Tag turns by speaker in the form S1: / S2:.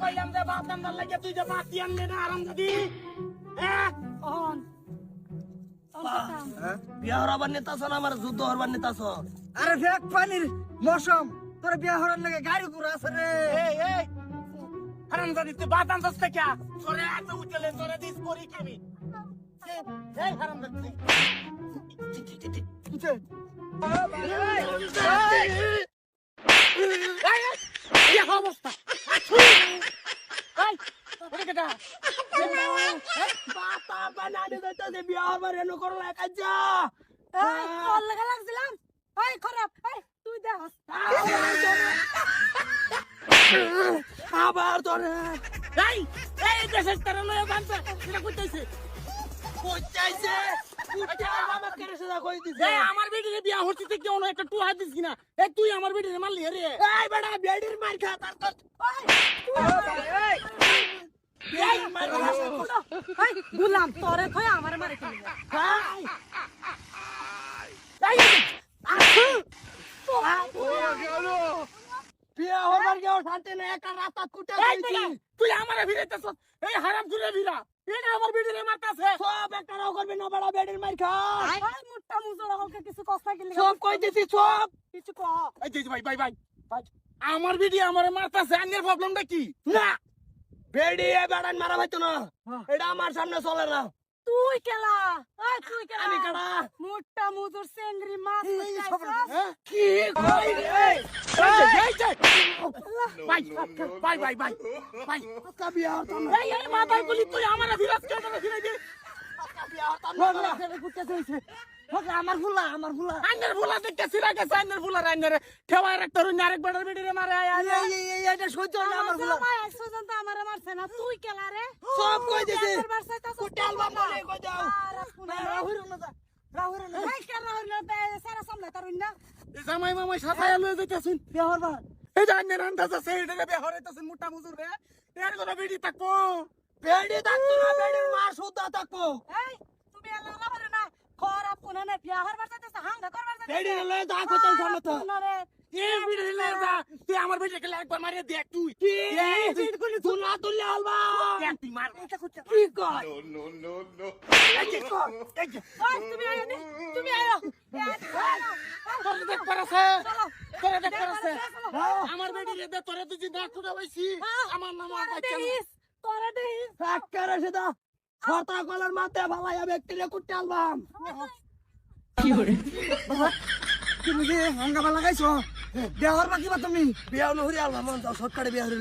S1: কইলাম যে বাপ দান্দার লাগে তুই যে বাতি আনলে না আরামজাদি হ্যাঁ
S2: অন
S1: বিয়া হবার নেতা শোন আমার যুদ্ধ হবার নেতা শোন
S3: আরে ফেক পানির মৌসুম তোর বিয়া হওয়ার লাগে গাড়ি ঘোড়া আছে রে।
S1: এই হারামজাদি তুই বাত আনছস থেকে তোরে এত উঠলে তোরে দিস করি কেমি এই হারামজাদি কি অবস্থা বাতা বানানি দিতে বিয়া হবার এনো করলা কাজা
S2: কল লাগা লাগছিলাম এই খারাপ এই তুই দেখ
S1: আবার তোরে এই দেশের তারা লয়ে বানছে এটা কইতাইছে আমার কেরে সেটা কই দিছে আমার বেটিরে বিয়া হচ্ছে কেউ না একটা টুহা দিস কিনা এই তুই আমার বেটিরে মারলি রে এই বেটা বেটির মার খা তার কর এই মার
S2: এই গুলাম তোরে কই আমারে মারে কেন
S1: বিয়া হবার কেউ শান্তি নেই একটা রাস্তা কুটে তুই আমারে ভিড়াইতেছ এই হারাম চুরে ভিড়া এটা আমার বেটিরে মারতাছে সব একটা রাও করবি না বড় বেটির মার খা
S2: এই মুট্টা মুজরা হলকে কিছু কষ্ট গেলি
S1: সব কই দিছি সব
S2: কিছু ক
S1: এই যে ভাই আমার বেটি আমারে মারতাছে আন্যের প্রবলেমটা কি না বেডি এ বেড়ান মারা ভাইতো না এটা আমার সামনে চলে না
S2: তুই কেলা এই তুই কেলা
S1: আমি কাটা
S2: মুট্টা মুজুর সেঙ্গরি মাছ
S1: কি কই রে ভাই আজকা বিয়া হতো না এই মাথায় গুলি তুই আমারে ভিরাজ কেন ভিরাই দে আজকা বিয়া হতো না ছেলে কুটতে চাইছে আমার ফুলা আন্নের ফুলা দেখতে সিরা গেছে আন্নের ফুলা রান্নারে ঠেওয়ায় রাখতে রুন আরেক বেটার বেটিরে মারে এটা সহ্য না আমার ফুলা
S2: জামাই সুজন তো আমারে মারছে না তুই কেলা রে
S1: সব কই দিছি
S2: বারসাই তো
S1: কুটাল বামলে কই দাও রাহুল না
S2: এই কেলা হইলো বে সারা সামনে তারুন না
S1: এই জামাই মামাই সাথায় লয়ে যাইতাছুন বিয়া হরবা এই জান্নের আন্দাজ আছে এটা বিয়া হরাইতাছুন মোটা মুজুর রে এর কোন বেটি থাকবো বেটি থাকতো না বেটির মা সুদা থাকবো
S2: এই তুমি আল্লাহ করে না খারাপ কোন না বিয়াহর বারসাইতে হাঙ্গা করবার যাচ্ছে
S1: বেটি লয়ে যা কইতাছ না তো
S2: না রে
S1: এ বেটি লয়ে যা তুই আমার বেটিকে একবার মারিয়ে দেখ তুই এই গুলি তুই না তুললে হলবা দেখ তুই মার এটা কইছ কি কর নো এই যে কর এই যে
S2: ওই তুমি আয় নি তুমি আয়
S1: তোর দেখ পারাছে তোর দেখ পারাছে আমার বেটি রে দে তোরে তুই না খুদা হইছি আমার নাম আগাইছে
S2: তোরা দেখিস
S1: সাক্কারে সেটা ছটা কলার মাথা ভালাইয়া ব্যক্তিরে কুটতে আলবাম
S3: কি করে তুমি যে হাঙ্গামা লাগাইছো বিয়া হওয়ার বাকি বা তুমি
S1: বিয়া নহরি আলবাম সরকারে বিয়া হরি